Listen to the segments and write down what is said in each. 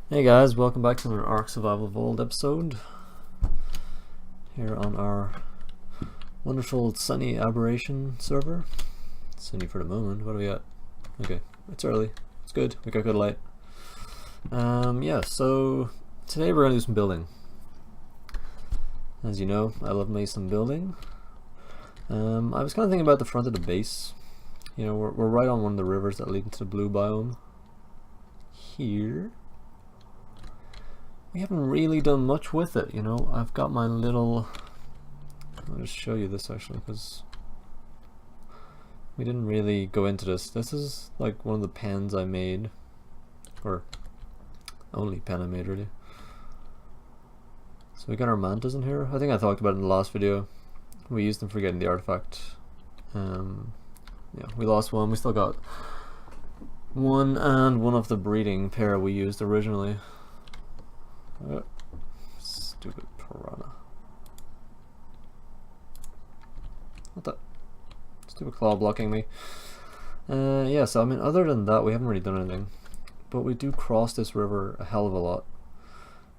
Hey guys, welcome back to another Ark Survival Evolved episode here on our wonderful sunny Aberration server. Sunny for the moment. What do we got? Okay, it's early. It's good. We got good light. Yeah, so today we're gonna do some building. As you know, I love me some building. I was kind of thinking about the front of the base. You know, we're right on one of the rivers that lead into the blue biome. Here. We haven't really done much with it, you know. I've got my little... I'll just show you this actually, because we didn't really go into this. This is like one of the pens I made, or only pen I made really. So we got our mantas in here. I think I talked about it in the last video. We used them for getting the artifact. Yeah, we lost one. We still got one, and one of the breeding pair we used originally. Stupid piranha. What the? Stupid claw blocking me. Yeah, so I mean, other than that, we haven't really done anything. But we do cross this river a hell of a lot.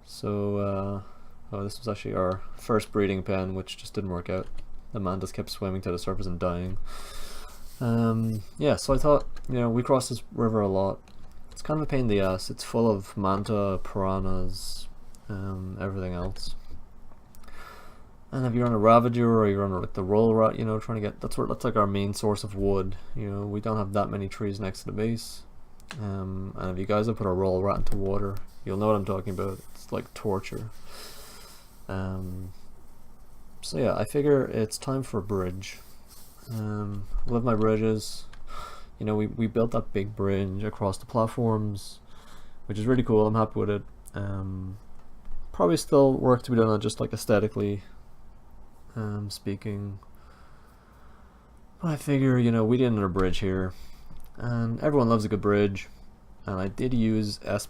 So, oh, this was actually our first breeding pen, which just didn't work out. The mantas kept swimming to the surface and dying. Yeah, so I thought, you know, we cross this river a lot. It's kind of a pain in the ass. It's full of manta, piranhas, everything else. And if you're on a ravager or you're on like the roll rat, you know, trying to get that's like our main source of wood. You know, we don't have that many trees next to the base. And if you guys have put a roll rat into water, you'll know what I'm talking about. It's like torture. So yeah, I figure it's time for a bridge. Love my bridges. You know, we built that big bridge across the platforms, which is really cool. I'm happy with it. Probably still work to be done on just like aesthetically speaking. But I figure, you know, we did another bridge here, and everyone loves a good bridge. And I did use S+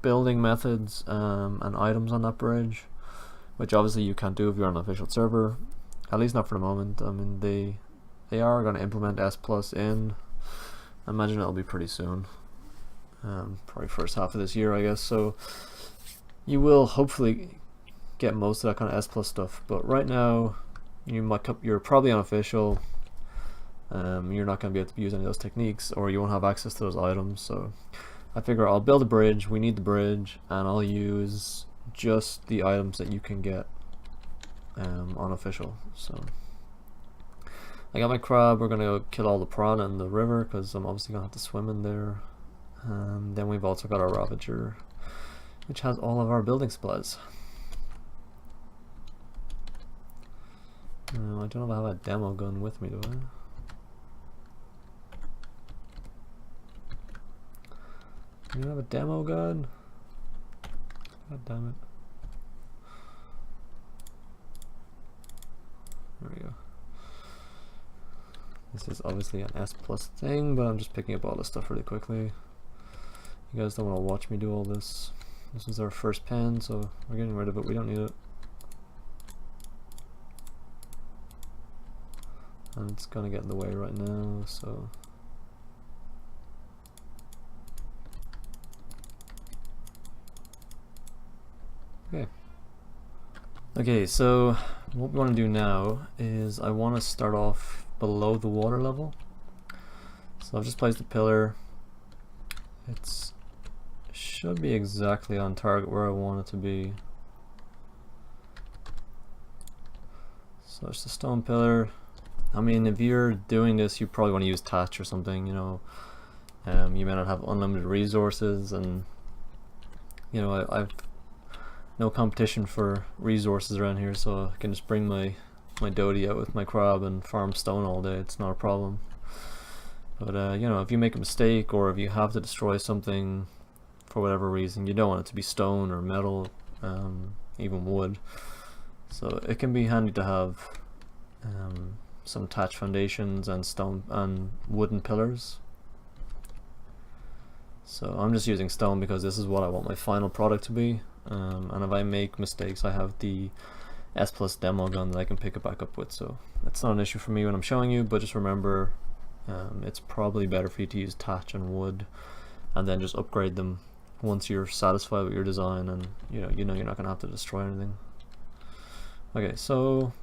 building methods and items on that bridge, which obviously you can't do if you're on an official server, at least not for the moment. I mean, they are going to implement S+ in. I imagine it'll be pretty soon. Probably first half of this year, I guess. So you will hopefully get most of that kind of S+ stuff. But right now, you're probably unofficial. You're not going to be able to use any of those techniques, or you won't have access to those items. So I figure I'll build a bridge. We need the bridge, and I'll use just the items that you can get unofficial. So I got my crab. We're gonna go kill all the piranha in the river because I'm obviously gonna have to swim in there. And then we've also got our ravager, which has all of our building supplies. I don't know if I have a demo gun with me, do I? You don't have a demo gun? God damn it. There we go. This is obviously an S+ thing, but I'm just picking up all this stuff really quickly. You guys don't want to watch me do all this. This is our first pen, so we're getting rid of it. We don't need it. And it's gonna get in the way right now, so... Okay. Okay, so what we want to do now is I want to start off below the water level. So I've just placed a pillar. It should be exactly on target where I want it to be. So it's a stone pillar. I mean, if you're doing this, you probably want to use thatch or something, you know. You may not have unlimited resources, and you know, I've no competition for resources around here, so I can just bring my doty out with my crab and farm stone all day. It's not a problem. But you know, if you make a mistake or if you have to destroy something for whatever reason, you don't want it to be stone or metal, even wood. So it can be handy to have some thatch foundations and stone and wooden pillars. So I'm just using stone because this is what I want my final product to be. And if I make mistakes, I have the S+ demo gun that I can pick it back up with, so that's not an issue for me when I'm showing you. But just remember, it's probably better for you to use thatch and wood and then just upgrade them once you're satisfied with your design and you know you're not going to have to destroy anything. Okay, so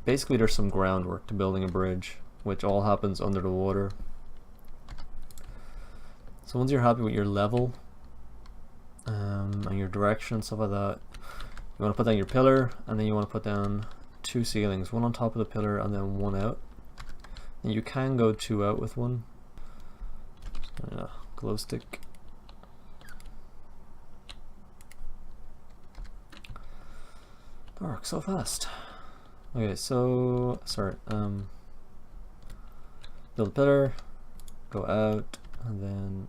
basically there's some groundwork to building a bridge, which all happens under the water. So once you're happy with your level and your direction and stuff like that, you want to put down your pillar, and then you want to put down 2 ceilings, one on top of the pillar and then one out. And you can go 2 out with one. Glow stick. Dark so fast. Okay, so sorry. Build a pillar, go out, and then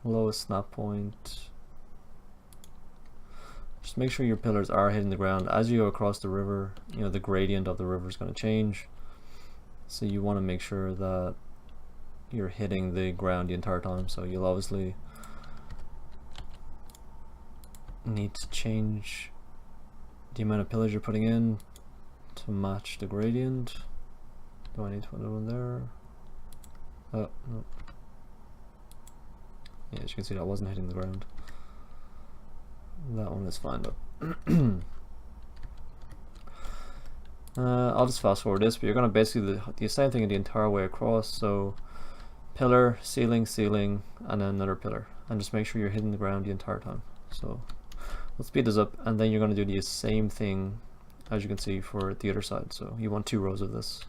lowest snap point. Just make sure your pillars are hitting the ground. As you go across the river, you know, the gradient of the river is going to change. So you want to make sure that you're hitting the ground the entire time. So you'll obviously need to change the amount of pillars you're putting in to match the gradient. Do I need to put one there? Oh, no. Yeah, as you can see, that wasn't hitting the ground. That one is fine, but I'll just fast forward this, but you're going to basically do the same thing the entire way across. So pillar, ceiling, ceiling, and then another pillar, and just make sure you're hitting the ground the entire time. So let's speed this up, and then you're going to do the same thing as you can see for the other side. So you want 2 rows of this.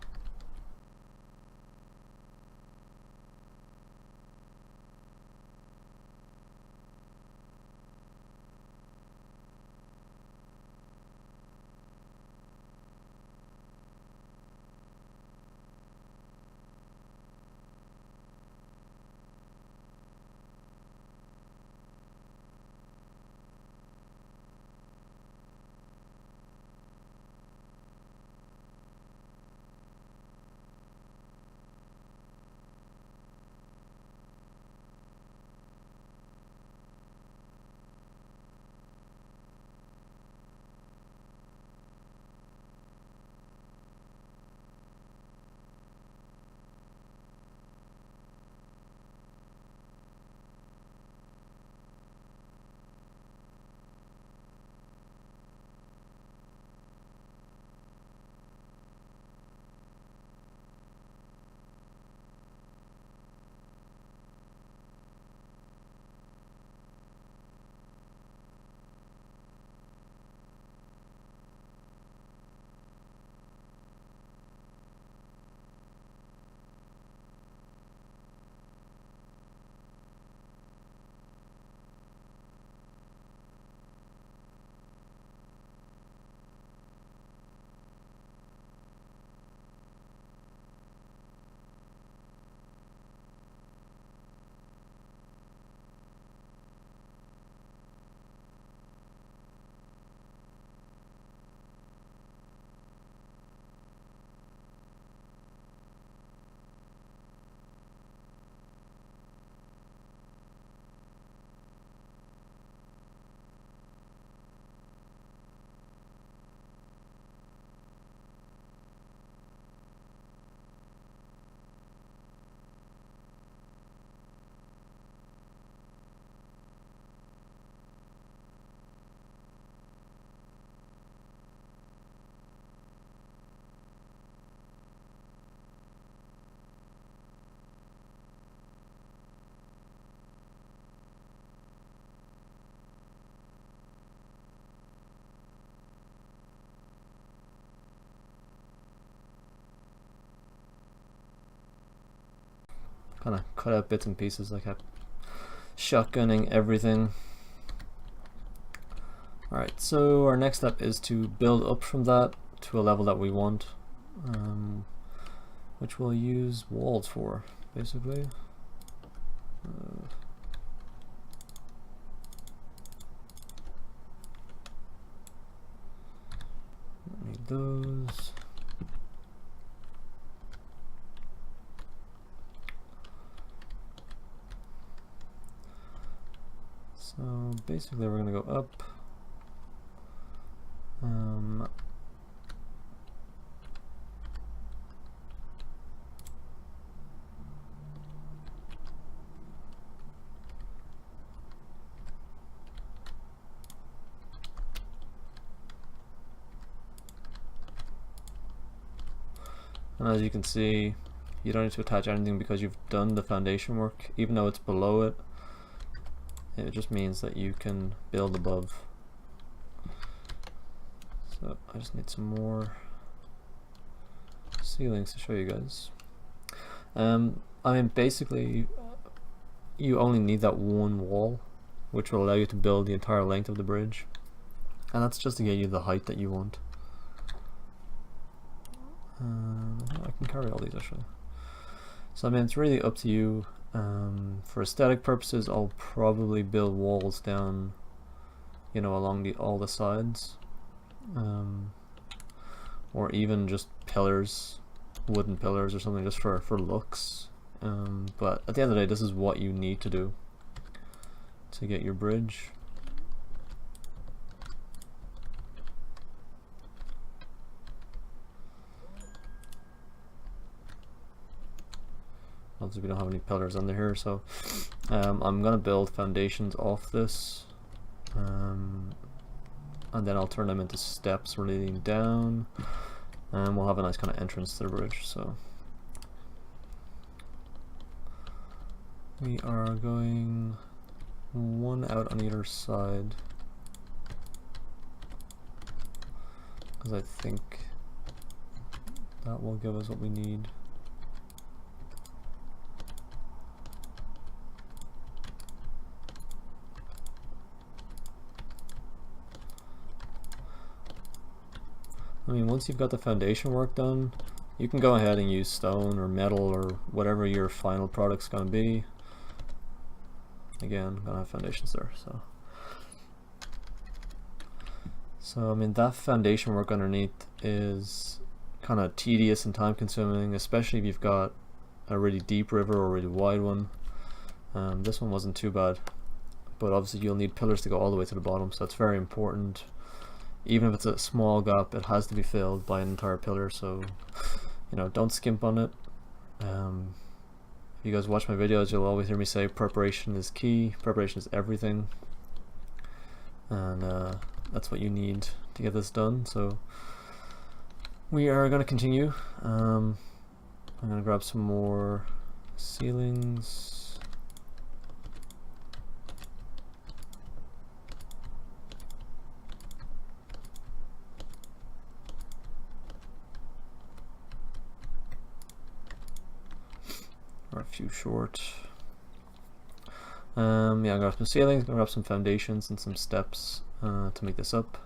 Kind of cut out bits and pieces, like I shotgunning everything. Alright, so our next step is to build up from that to a level that we want, which we'll use walls for, basically. Need those. So basically we're going to go up. And as you can see, you don't need to attach anything because you've done the foundation work. Even though it's below it, it just means that you can build above. So I just need some more ceilings to show you guys. I mean, basically, you only need that one wall, which will allow you to build the entire length of the bridge. And that's just to get you the height that you want. I can carry all these actually. So I mean, it's really up to you. For aesthetic purposes, I'll probably build walls down, you know, along all the sides, or even just pillars, wooden pillars or something, just for looks. But at the end of the day, this is what you need to do to get your bridge. Obviously we don't have any pillars under here, so I'm gonna build foundations off this, and then I'll turn them into steps leading down, and we'll have a nice kind of entrance to the bridge. So we are going one out on either side, because I think that will give us what we need. I mean, once you've got the foundation work done, you can go ahead and use stone or metal or whatever your final product's going to be. Again, I'm going to have foundations there. So I mean, that foundation work underneath is kind of tedious and time consuming, especially if you've got a really deep river or a really wide one. This one wasn't too bad, but obviously you'll need pillars to go all the way to the bottom, so that's very important. Even if it's a small gap, it has to be filled by an entire pillar, so you know, don't skimp on it. If you guys watch my videos, you'll always hear me say preparation is key, preparation is everything, and that's what you need to get this done. So we are going to continue. I'm going to grab some more ceilings. Or a few short. Yeah, I'm gonna grab some ceilings, gonna grab some foundations and some steps to make this up.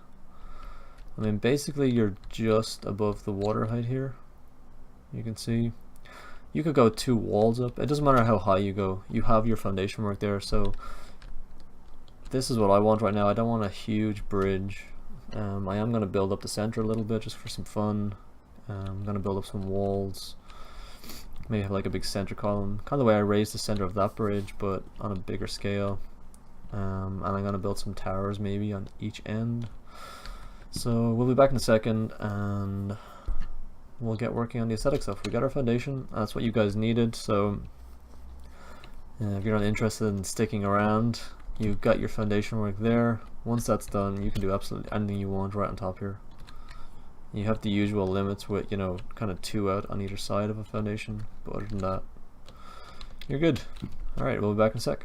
I mean, basically you're just above the water height here. You can see you could go 2 walls up. It doesn't matter how high you go, you have your foundation work there. So this is what I want right now. I don't want a huge bridge. I am gonna build up the center a little bit just for some fun. I'm gonna build up some walls. Maybe have like a big center column, kind of the way I raised the center of that bridge, but on a bigger scale. And I'm going to build some towers maybe on each end. So we'll be back in a second and we'll get working on the aesthetic stuff. We got our foundation, that's what you guys needed, so if you're not interested in sticking around, you've got your foundation work there. Once that's done, you can do absolutely anything you want right on top here. You have the usual limits with, you know, kind of 2 out on either side of a foundation, but other than that, you're good. Alright, we'll be back in a sec.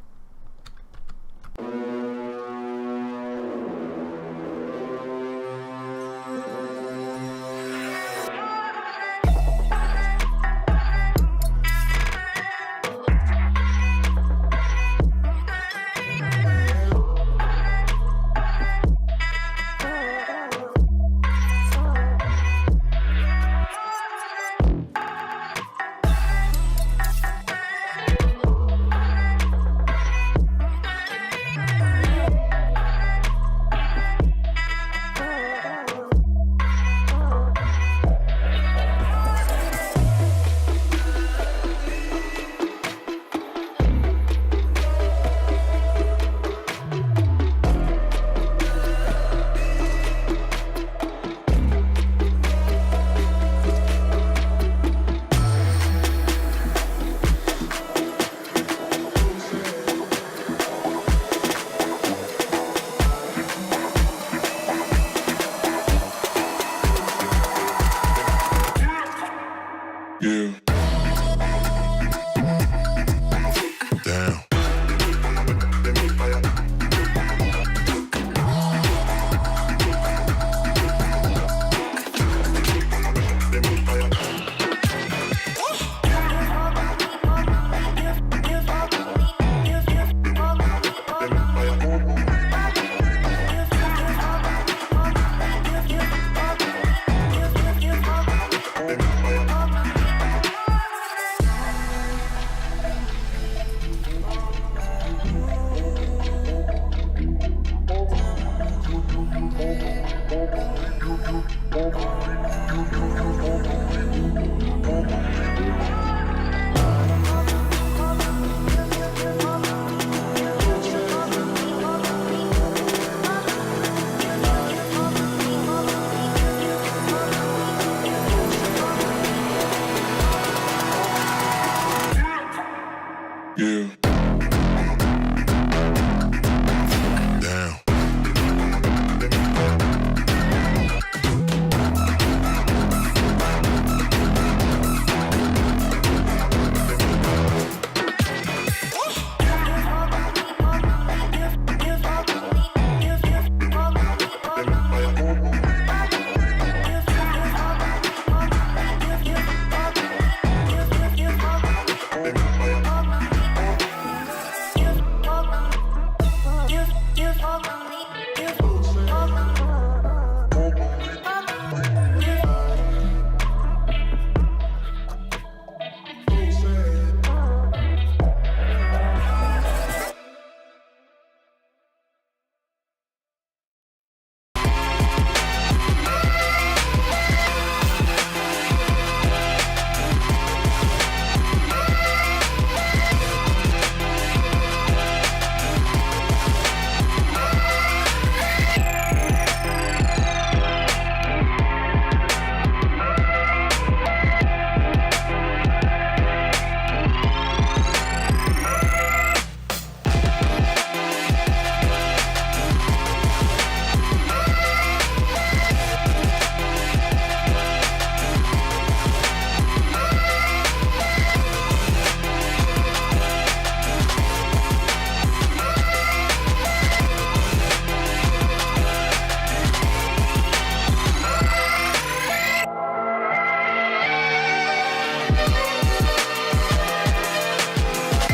Yeah.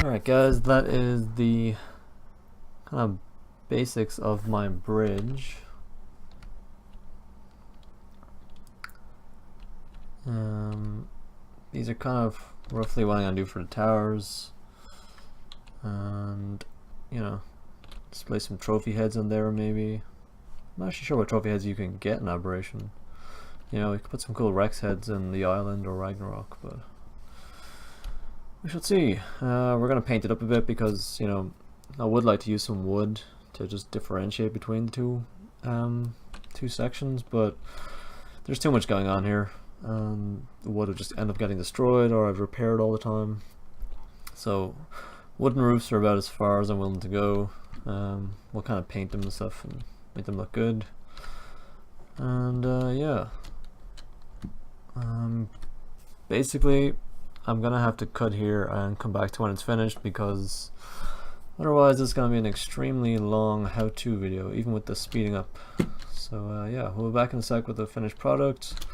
Alright guys, that is the kind of basics of my bridge. These are kind of roughly what I'm going to do for the towers, and you know, display some trophy heads on there maybe. I'm not actually sure what trophy heads you can get in Aberration. You know, we could put some cool Rex heads in the island or Ragnarok, but we shall see. We're going to paint it up a bit because, you know, I would like to use some wood to just differentiate between the two sections, but there's too much going on here. The wood would just end up getting destroyed, or I'd repair it all the time. So wooden roofs are about as far as I'm willing to go. We'll kind of paint them and stuff and make them look good. And yeah. Basically, I'm gonna have to cut here and come back to when it's finished, because otherwise it's gonna be an extremely long how-to video, even with the speeding up. So yeah, we'll be back in a sec with the finished product.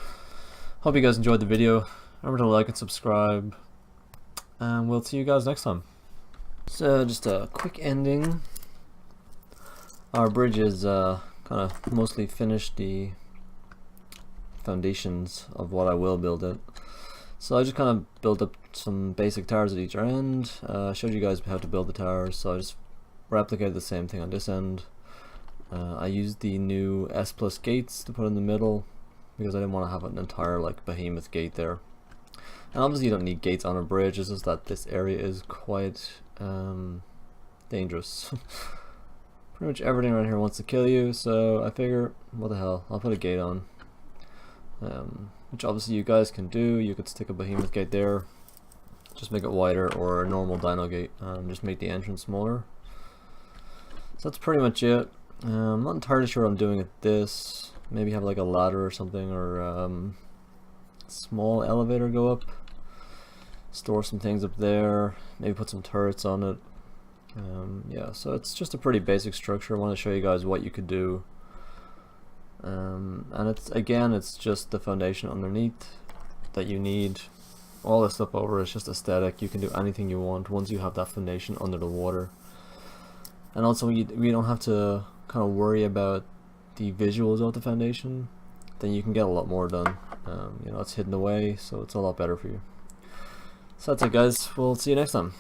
Hope you guys enjoyed the video. Remember to like and subscribe, and we'll see you guys next time. So just a quick ending. Our bridge is kind of mostly finished, the foundations of what I will build it. So I just kind of built up some basic towers at each end. Showed you guys how to build the towers, so I just replicated the same thing on this end. I used the new S+ gates to put in the middle because I didn't want to have an entire like behemoth gate there. And obviously you don't need gates on a bridge, it's just that this area is quite dangerous. Pretty much everything around here wants to kill you, so I figure, what the hell, I'll put a gate on. Which obviously you guys can do. You could stick a behemoth gate there, just make it wider, or a normal dino gate, just make the entrance smaller. So that's pretty much it. I'm not entirely sure I'm doing it this. Maybe have like a ladder or something, or small elevator go up, store some things up there, maybe put some turrets on it. Yeah, so it's just a pretty basic structure. I want to show you guys what you could do. And it's just the foundation underneath that you need. All this stuff over is just aesthetic. You can do anything you want once you have that foundation under the water. And also we don't have to kind of worry about the visuals of the foundation. Then you can get a lot more done. You know, it's hidden away, so it's a lot better for you. So that's it guys, we'll see you next time.